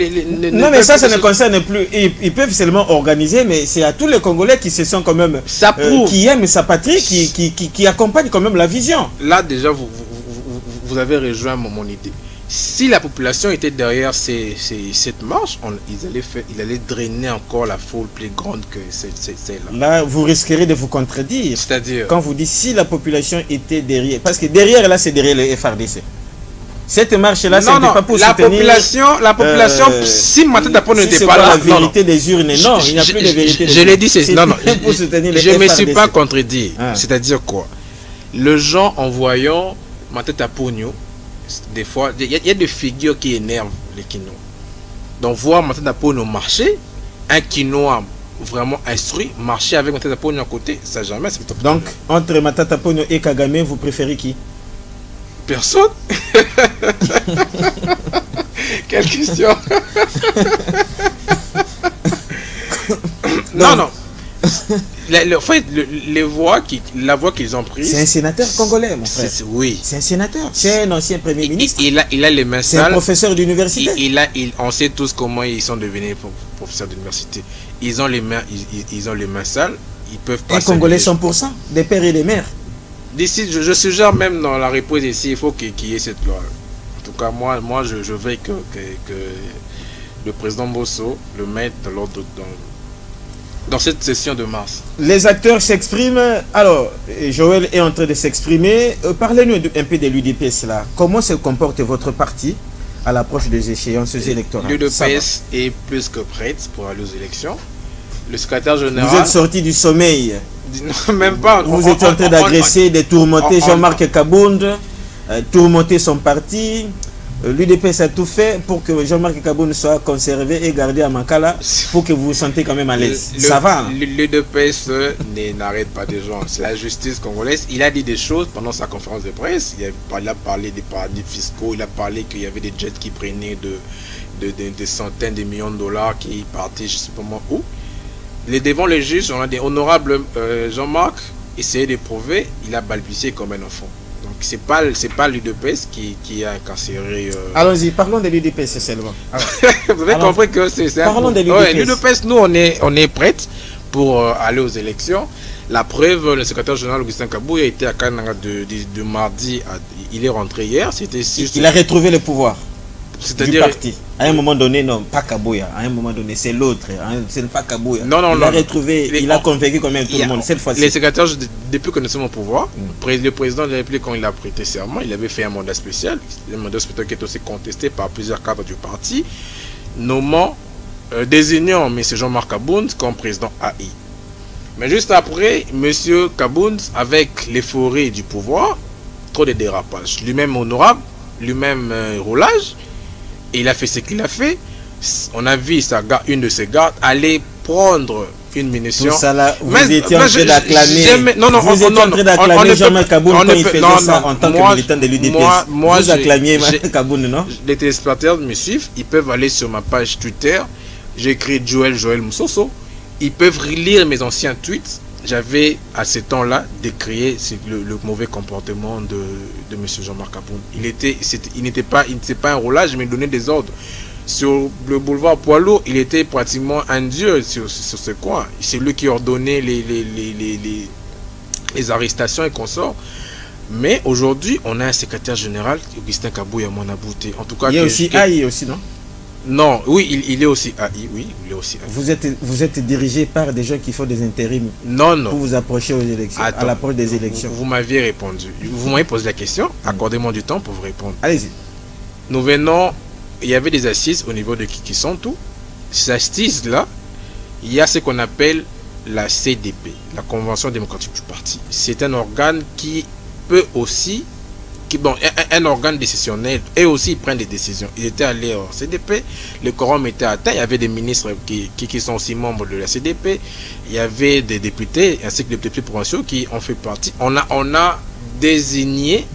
Non, mais ça ne concerne plus. Ils peuvent seulement organiser, mais c'est à tous les Congolais qui se sont quand même... Ça prouve. Qui aiment sa patrie, qui accompagnent quand même la vision. Là, déjà, vous avez rejoint mon idée. Si la population était derrière cette marche, il allait drainer encore la foule plus grande que celle-là. Là, vous risquerez de vous contredire. C'est-à-dire? Quand vous dites si la population était derrière. Parce que derrière, là, c'est derrière le FRDC. Cette marche-là, ce n'était pas pour soutenir... La population, si Matata Ponyo n'était pas là... la vérité des urnes, non, il n'y a plus de vérité des urnes. Je l'ai dit, c'est... Non, non, je ne me suis pas FRDC. contredit. C'est-à-dire quoi? Les gens, en voyant Matata Ponyo, des fois, il y a des figures qui énervent les Quinois. Donc, voir Matata Ponyo marcher, un Quinois vraiment instruit, marcher avec Matata Ponyo à côté, ça jamais. Donc, entre Matata Ponyo et Kagame, vous préférez qui? Personne. Quelle question. Non, non. En fait, la voix qu'ils ont prise... C'est un sénateur congolais, mon frère. Oui. C'est un sénateur. C'est un ancien premier ministre. Il a les mains sales. C'est un professeur d'université. On sait tous comment ils sont devenus professeurs d'université. Ils ont les mains sales. Ils peuvent pas... Un Congolais 100%, des pères et des mères. D'ici, je suggère même dans la réponse ici, il faut qu'il y ait cette loi. En tout cas, moi je veux que le président Bosso le mette dans cette session de mars. Les acteurs s'expriment. Alors, Joël est en train de s'exprimer. Parlez-nous un peu de l'UDPS là. Comment se comporte votre parti à l'approche des échéances électorales? L'UDPS est plus que prête pour aller aux élections. Le secrétaire général... Vous êtes sorti du sommeil. Non, même pas. Vous êtes en train d'agresser, de tourmenter Jean-Marc Kabound, tourmenter son parti. L'UDPS a tout fait pour que Jean-Marc Kabound soit conservé et gardé à Makala pour que vous vous sentez quand même à l'aise. Ça va. L'UDPS n'arrête pas des gens. C'est la justice congolaise. Il a dit des choses pendant sa conférence de presse. Il a parlé des paradis fiscaux. Il a parlé qu'il y avait des jets qui prenaient des centaines de millions de dollars qui partaient je ne sais pas moi où. Devant les juges, on a des honorables Jean-Marc essayé de prouver, il a balbutié comme un enfant. Donc c'est pas l'UDPS qui a incarcéré... Allons-y, parlons de l'UDPS seulement. Vous avez compris que c'est... Parlons de l'UDPS. L'UDPS, nous on est prêts pour aller aux élections. La preuve, le secrétaire général Augustin Kabouya était à Kananga de mardi, il est rentré hier. Il a retrouvé le pouvoir. C'est-à-dire parti. À un moment donné, non, pas Kabouya. À un moment donné, c'est l'autre. C'est pas Kabouya. Non, il a retrouvé, il a convaincu quand même tout le monde cette fois-ci. Les secrétaires, depuis que nous sommes au pouvoir, le président de la République, quand il a prêté serment, il avait fait un mandat spécial. Un mandat spécial qui est aussi contesté par plusieurs cadres du parti, nommant, désignant M. Jean-Marc Kabound comme président AI. Mais juste après, M. Kabound, avec l'euphorie du pouvoir, trop de dérapages. Lui-même honorable, lui-même roulage. Et il a fait ce qu'il a fait. On a vu une de ses gardes aller prendre une munition. Tout ça là, vous étiez en train d'acclamer. Non, vous étiez en train d'acclamer Jean-Marc Kabound quand il faisait ça en tant que militant de l'UDPS. Vous acclamiez Kabound, non? Les téléspectateurs me suivent. Ils peuvent aller sur ma page Twitter. J'ai écrit Joël Moussoso. Ils peuvent relire mes anciens tweets. J'avais à ce temps-là décrié le mauvais comportement de M. Jean-Marc Kabound. Il n'était pas un roulage, mais il donnait des ordres. Sur le boulevard Poileau, il était pratiquement un dieu sur ce coin. C'est lui qui ordonnait les arrestations et consorts. Mais aujourd'hui, on a un secrétaire général, Augustin Kabouya Monabouté. En tout cas, il y a aussi AI aussi, non? Non, oui, il est aussi AI, oui, il est aussi AI. Vous êtes dirigé par des gens qui font des intérims. Non. Pour vous approcher aux élections, à l'approche des élections. Vous m'aviez répondu. Vous m'avez posé la question. Accordez-moi du temps pour vous répondre. Allez-y. Nous venons, il y avait des assises au niveau de Kikisantou. Ces assises-là, il y a ce qu'on appelle la CDP, la Convention démocratique du parti. C'est un organe qui peut aussi... un organe décisionnel et aussi ils prennent des décisions. Ils étaient allés au CDP, le quorum était atteint, il y avait des ministres qui sont aussi membres de la CDP, il y avait des députés ainsi que des députés provinciaux qui ont fait partie. On a désigné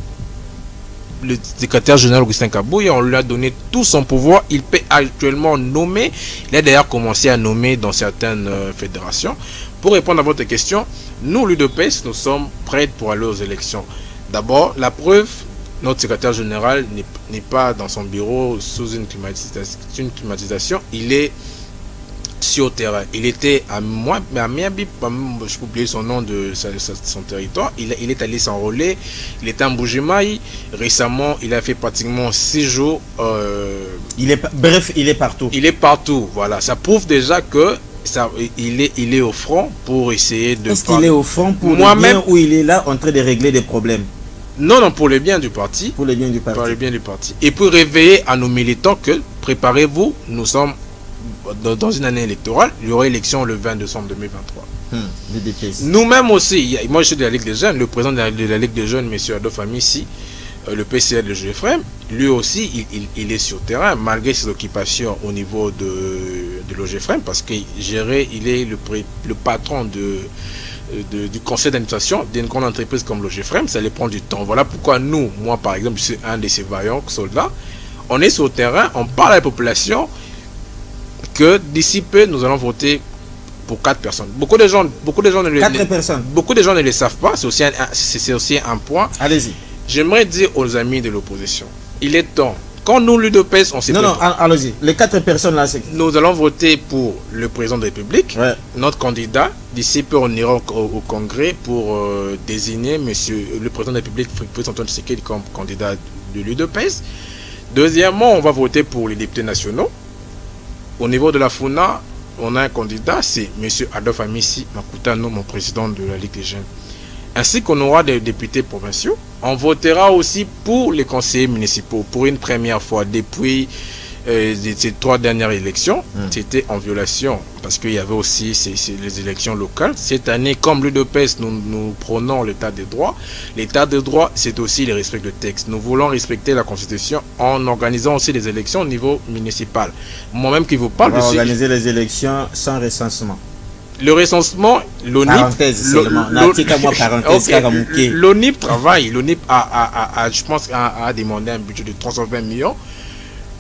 le secrétaire général Augustin Kabouya, on lui a donné tout son pouvoir, il peut actuellement nommer, il a d'ailleurs commencé à nommer dans certaines fédérations. Pour répondre à votre question, nous l'UDPS, nous sommes prêts pour aller aux élections. D'abord, la preuve, notre secrétaire général n'est pas dans son bureau sous une climatisation, il est sur le terrain. Il était à Miabi, je peux oublier son nom de son territoire, il est allé s'enrôler, il était en Bougimaï, récemment il a fait pratiquement 6 jours. Bref, il est partout. Il est partout, voilà, ça prouve déjà que il est au front pour essayer de... Est-ce qu'il est au front pour le bien ou il est là en train de régler des problèmes? Non, pour le bien du parti. Pour le bien du parti. Pour le bien du parti. Et pour réveiller à nos militants que, préparez-vous, nous sommes dans une année électorale, il y aura élection le 20 décembre 2023. Nous-mêmes aussi, moi je suis de la Ligue des Jeunes, le président de la Ligue des Jeunes, M. Adolphe Amissi, le PCL de l'OGEFREM, lui aussi, il est sur le terrain, malgré ses occupations au niveau de l'OGEFREM, parce qu'il est le patron du conseil d'administration d'une grande entreprise comme l'OGEFREM, ça lui prend du temps. Voilà pourquoi moi par exemple, je suis un de ces vaillants soldats, on est sur le terrain, on parle à la population que d'ici peu, nous allons voter pour 4 personnes. Beaucoup de gens ne le savent pas, c'est aussi un point. Allez-y. J'aimerais dire aux amis de l'opposition, il est temps. Quand nous, l'UDPS, on s'est... Non, allons-y. Les 4 personnes là, c'est... Nous allons voter pour le président de la République, ouais. Notre candidat. D'ici peu, on ira au Congrès pour désigner le président de la République, Félix Antoine Tshisekedi, comme candidat de l'UDPS. Deuxièmement, on va voter pour les députés nationaux. au niveau de la FUNA, on a un candidat, c'est M. Adolphe Amissi Makutano, mon président de la Ligue des jeunes. Ainsi qu'on aura des députés provinciaux. On votera aussi pour les conseillers municipaux pour une première fois depuis ces 3 dernières élections. C'était en violation parce qu'il y avait aussi les élections locales. Cette année, comme l'UDPS, nous prenons l'état des droits. L'état des droits, c'est aussi le respect de texte. Nous voulons respecter la Constitution en organisant aussi des élections au niveau municipal. Moi-même qui vous parle, on va organiser les élections sans recensement. Le recensement, l'ONIP travaille. L'ONIP je pense, a demandé un budget de 320 millions.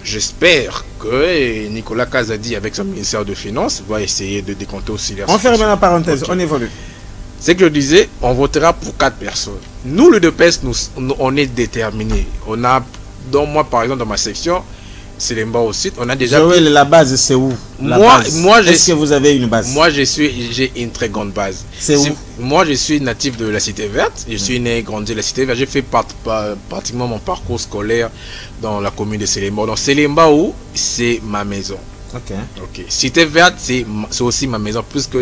J'espère que Nicolas Kazadi, avec son ministère de Finances, va essayer de décompter aussi les... On ferme la parenthèse, on évolue. C'est que je disais, on votera pour 4 personnes. Nous, le DPS, on est déterminés. On a, donc moi, par exemple, dans ma section, c'est les mbas aussi. On a déjà. Joël, la base, c'est où? Est-ce que vous avez une base? Moi, j'ai une très grande base. C'est où? Moi, je suis natif de la Cité Verte. Je suis né et grandi à la Cité Verte. J'ai fait pratiquement mon parcours scolaire dans la commune de Sélémba. Donc, Sélémba, c'est ma maison. Ok. Cité Verte, c'est aussi ma maison. Puisque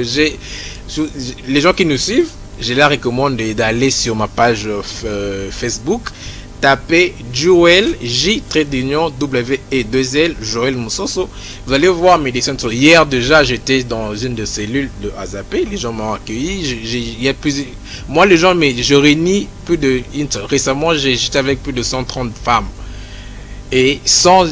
les gens qui nous suivent, je leur recommande d'aller sur ma page Facebook. Tapez Joël J-W-E-2-L Joël Moussoso. Vous allez voir mes dessins. Hier déjà j'étais dans une de cellules de Azapé. Les gens m'ont accueilli. Il y a moi les gens, mais je réunis plus de... Récemment j'étais avec plus de 130 femmes. Et sans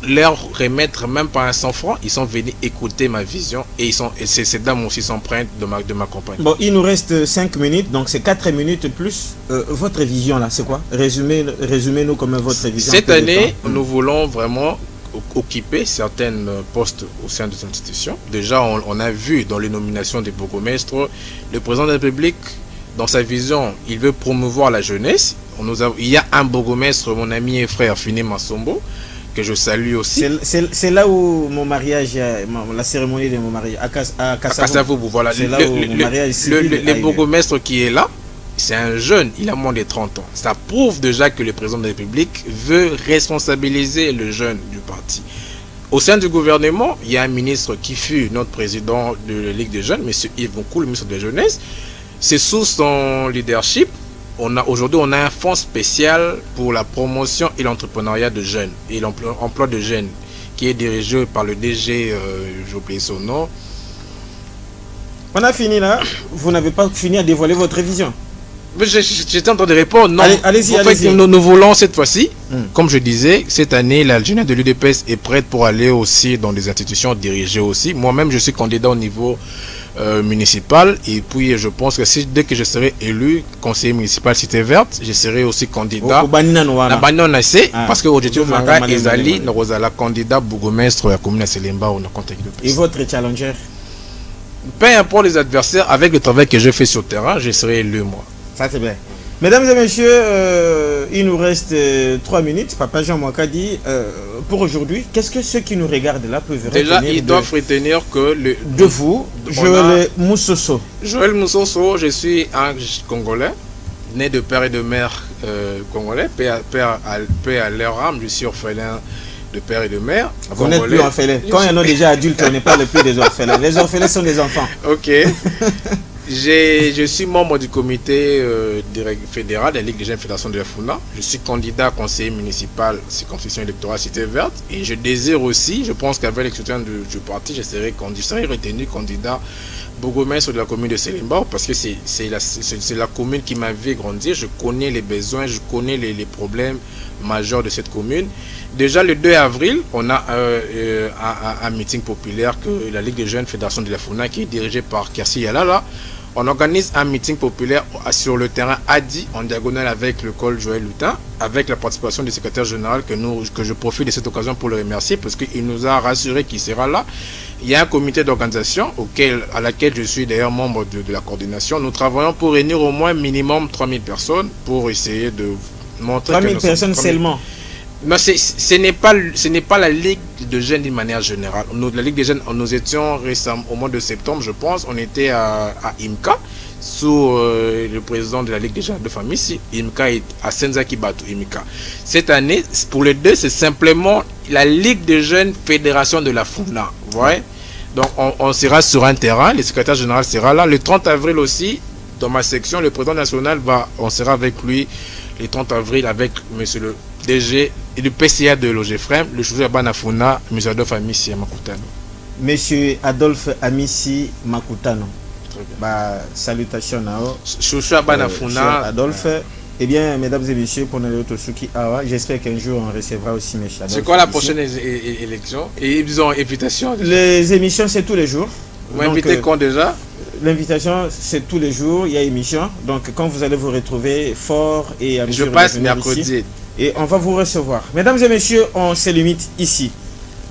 leur remettre même pas un 100 francs, ils sont venus écouter ma vision. Et ces dames aussi sont prêtes de m'accompagner. Bon, il nous reste 5 minutes, donc c'est 4 minutes plus. Votre vision là, c'est quoi? Résumez-nous comment votre vision. Cette année, nous voulons vraiment occuper certains postes au sein des institutions. Déjà, on a vu dans les nominations des bourgmestres, le président de la République, dans sa vision, il veut promouvoir la jeunesse. Il y a un bourgmestre, mon ami et frère, Fini Massombo, que je salue aussi. C'est là où mon mariage, la cérémonie de mon mariage, à Kassavou, voilà. C'est là où mon mariage civil le bourgmestre qui est là, c'est un jeune, il a moins de 30 ans. Ça prouve déjà que le président de la République veut responsabiliser le jeune du parti. Au sein du gouvernement, il y a un ministre qui fut notre président de la Ligue des jeunes, M. Yves Bonkou, le ministre de la Jeunesse. C'est sous son leadership. Aujourd'hui, on a un fonds spécial pour la promotion et l'entrepreneuriat de jeunes et l'emploi de jeunes qui est dirigé par le DG, j'ai oublié son nom. On a fini là. Vous n'avez pas fini à dévoiler votre vision. J'étais en train de répondre. Non, allez-y. En fait, nous voulons cette fois-ci, comme je disais, cette année, la jeunesse de l'UDPS est prête pour aller aussi dans des institutions dirigées aussi. Moi-même, je suis candidat au niveau municipal et puis je pense que dès que je serai élu conseiller municipal Cité Verte, je serai aussi candidat parce que aujourd'hui Manga Ezali la candidat bourgmestre de la commune de Sélémba ou et votre challenger? Peu importe les adversaires, avec le travail que je fais sur le terrain, je serai élu moi. Ça c'est bien. Mesdames et messieurs, il nous reste 3 minutes. Papa Jean Mwakadi, pour aujourd'hui, qu'est-ce que ceux qui nous regardent là peuvent retenir? Déjà, ils doivent retenir que de vous, Joël Moussoso. Joël Moussoso, je suis un Congolais, né de père et de mère congolais, père à leur âme, je suis orphelin de père et de mère. Vous n'êtes plus orphelin. Quand il y en a déjà adultes, on n'est pas le plus des orphelins. Les orphelins sont des enfants. Ok. Je suis membre du comité fédéral de la Ligue des jeunes fédération de la FUNA. Je suis candidat à conseiller municipal circonscription électorale Cité Verte. Et je désire aussi, je pense qu'avec le soutien du parti, je serai retenu candidat bourgmestre de la commune de Sélémba parce que c'est la commune qui m'a vu grandir. Je connais les besoins, je connais les problèmes majeurs de cette commune. Déjà le 2 avril, on a un meeting populaire que la Ligue des jeunes fédération de la FUNA qui est dirigée par Kersi Yalala. On organise un meeting populaire sur le terrain Adi, en diagonale avec le col Joël Lutin, avec la participation du secrétaire général que je profite de cette occasion pour le remercier parce qu'il nous a rassuré qu'il sera là. Il y a un comité d'organisation à laquelle je suis d'ailleurs membre de la coordination. Nous travaillons pour réunir au moins minimum 3000 personnes pour essayer de montrer 3000 personnes seulement. Mais ce n'est pas la Ligue de jeunes d'une manière générale. La Ligue des jeunes, nous étions récemment, au mois de septembre, je pense, on était à IMCA. sous le président de la Ligue des jeunes de famille, ici, Imika est à Senzaki Batu Imika. Cette année, pour les deux, c'est simplement la Ligue des jeunes fédération de la Funa. Vous voyez? Donc on sera sur un terrain, le secrétaire général sera là. Le 30 avril aussi, dans ma section, le président national on sera avec lui le 30 avril avec monsieur le DG et le PCA de l'OGFREM, le chauffeur Banafuna, monsieur Adolphe Amissi Makutano. Monsieur Adolphe Amissi Makutano. Bah, salutations à vous. Chauffeur Banafuna. Adolphe. Eh bien, mesdames et messieurs, pour nous Tosuki Awa, j'espère qu'un jour on recevra aussi mes Adolphe. C'est quoi la prochaine élection? Et ils ont invitation? Les émissions, c'est tous les jours. Vous m'invitez quand déjà? L'invitation, c'est tous les jours, il y a émission. Donc, quand vous allez vous retrouver fort et à je passe mercredi. Ici, et on va vous recevoir. Mesdames et messieurs, on se limite ici.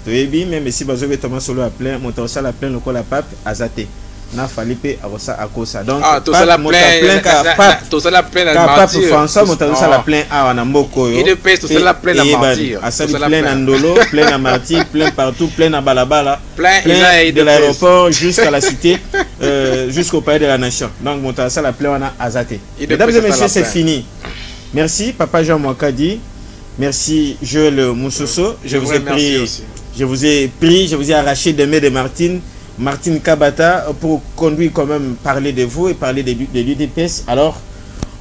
Même si vous avez Thomas Solo à plein, mon à la plein, le col à pape, à Zate. Na Falipe à ça. Donc, tout ça la plein, tout ça la plein à martyr. François, mon ça la plein à Wanamboko. Il dépêche tout ça la plein à martyr. À ça, plein à Ndolo, plein à martyr, plein partout, plein à Balabala, plein de l'aéroport jusqu'à la cité, jusqu'au palais de la nation. Donc, mon ça la plein à Zate. Mesdames et messieurs, c'est fini. Merci, Papa Jean Mwakadi. Merci, Joël Moussoso. Je vous ai pris, je vous ai arraché des mains de Martine Kabata pour conduire quand même parler de vous et parler de l'UDPS. Alors,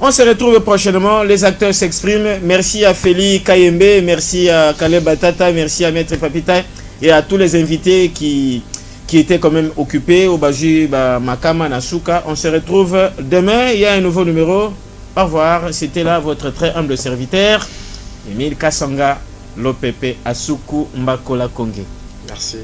on se retrouve prochainement. Les acteurs s'expriment. Merci à Feli Kayembe, merci à Kaleb Batata, merci à Maître Papita et à tous les invités qui étaient quand même occupés au Baju Makama Nasuka. On se retrouve demain. Il y a un nouveau numéro. Au revoir. C'était là votre très humble serviteur, Emile Kassanga, Lopepe Asuku Mbakola Kongé. Merci.